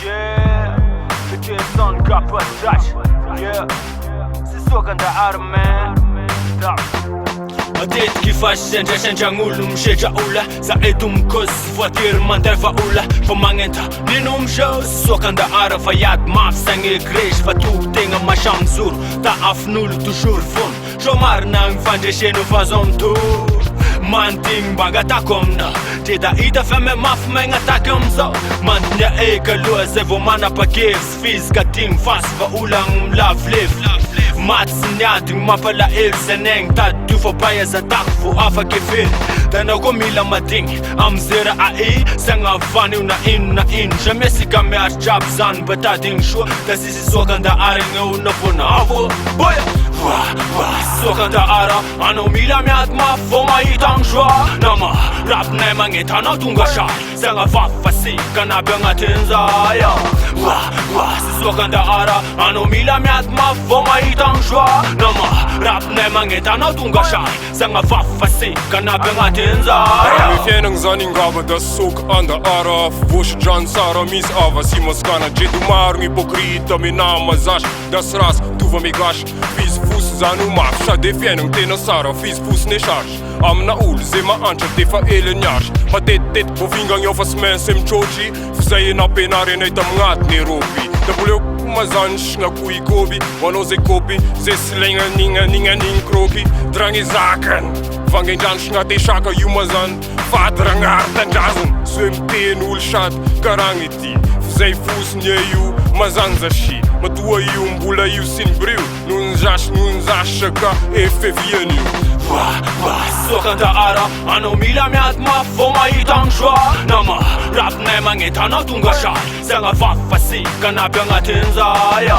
yeah. C'était son capotage, yeah. C'est ça quand t'as arme, man. Matetiky fasendriasandragn'olo misedra ola za eto mikozy voiture mandeva ola fa magnenta nino miseo sokandahara fa iady mafy sagny egrezy fa toko tegna masamy zoro ta afin'olo toujours fono somarina mifandreseno fa zao mitoro mantigny mba angatako amina tre da hita fa me mafy magnataky amizao mantinya eka aloha zay vo manapa-kevitsy fizika tigny fasy fa olagny milavilevy maty sy niadigny mampalahelo zanegny tady fa pahazatako vo afaky efeny tanao koa mila madigny amizera ai sagnavany io na ino jamais sika miaritra aby zany mba tadigny soa da sisy sokandahara igny fona avo boya sokandahara anao mila miady mafy vo mahita agny soa nama rapinay magnety anao tonga sary sagnavafy fa sika naby agnatin'zaya sy sokandahara anao mila miady mafy vo mahita agny soa nama rapinay magnety anao tonga sary sagnavafy fa sika naby agnatin'zaya fiainagny zany ingava da soka andahara fivoasindrano tsara misy ava sy maskana dredo maro gny hypocrite ame nama zasy da sy rasy tova megasy fizy fosy zany ho mafy sady fiainagny tena sara fizy fosiny esarge amina olo zay mahantra defa eleniasy matetitety bovingagny ao fa sy mainsy mitrotry fizay nampenary anay tamignaty neropy da boleo mazany signakoy ikoby hoanao zay kopy zay sy laignaninganinganigny kroky dragny zakany vangaindrano signaty saka io mazany fady ragnary tandrazany soe miteny olo sady karagny ity fizay fosiny io mazany zasy matoa io mbola io sinibrio nohony zasy saka efeviany io sokandahara anao mila miady mafy vo mahita agny soa nama rapinay magnety anao tonga sary sagnavafy fa sika naby agnatin'zaya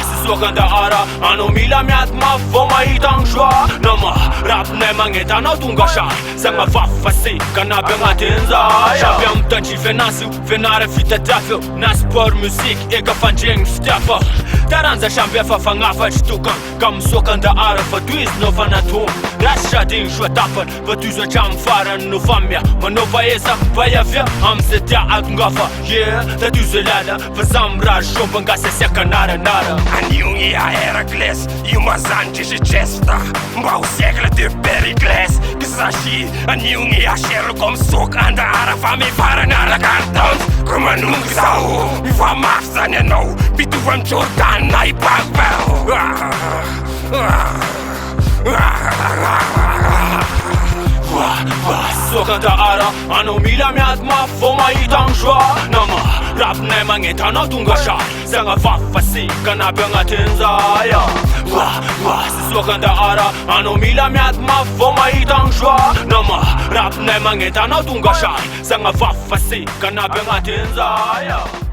sy sokandahara anao mila miady mafy vo mahita agny soa nama rapinay magnety anao tonga sary sagnavafy fa sika naby agnatin'zaya savy amitandrify anasy io fianara fitadiafa eo na sport musique eka fandregny fitiafa taranza samby afa fagnafatry tokany ka misokandahara fa toizinao fa natony rasy sady igny soa tapany fa toizo hatramy farany no famia manova esa bayavia amizay tia atongafa yeah da toizo lala fa samy raha somba ngasasiaka naranara anio gny a Héraclès io mazany tresitresita mba ho siècle de Périclès que sachy anio gny a Sherlock comme sokandahara fa mifarany arakartans ko manongy zao mivoa mafy zany anao mitovy amy Jordan na ipagbao sokandahara anao mila miady mafy vo mahita agny soa nama rapinay magnety anao tonga sary sagnavafy fa sika naby agnatin'zaya sy sokandahara anao mila miady mafy vo mahita agny soa nama rapinay magnety anao tonga sary sagnavafy fa sika naby agnatin'zaya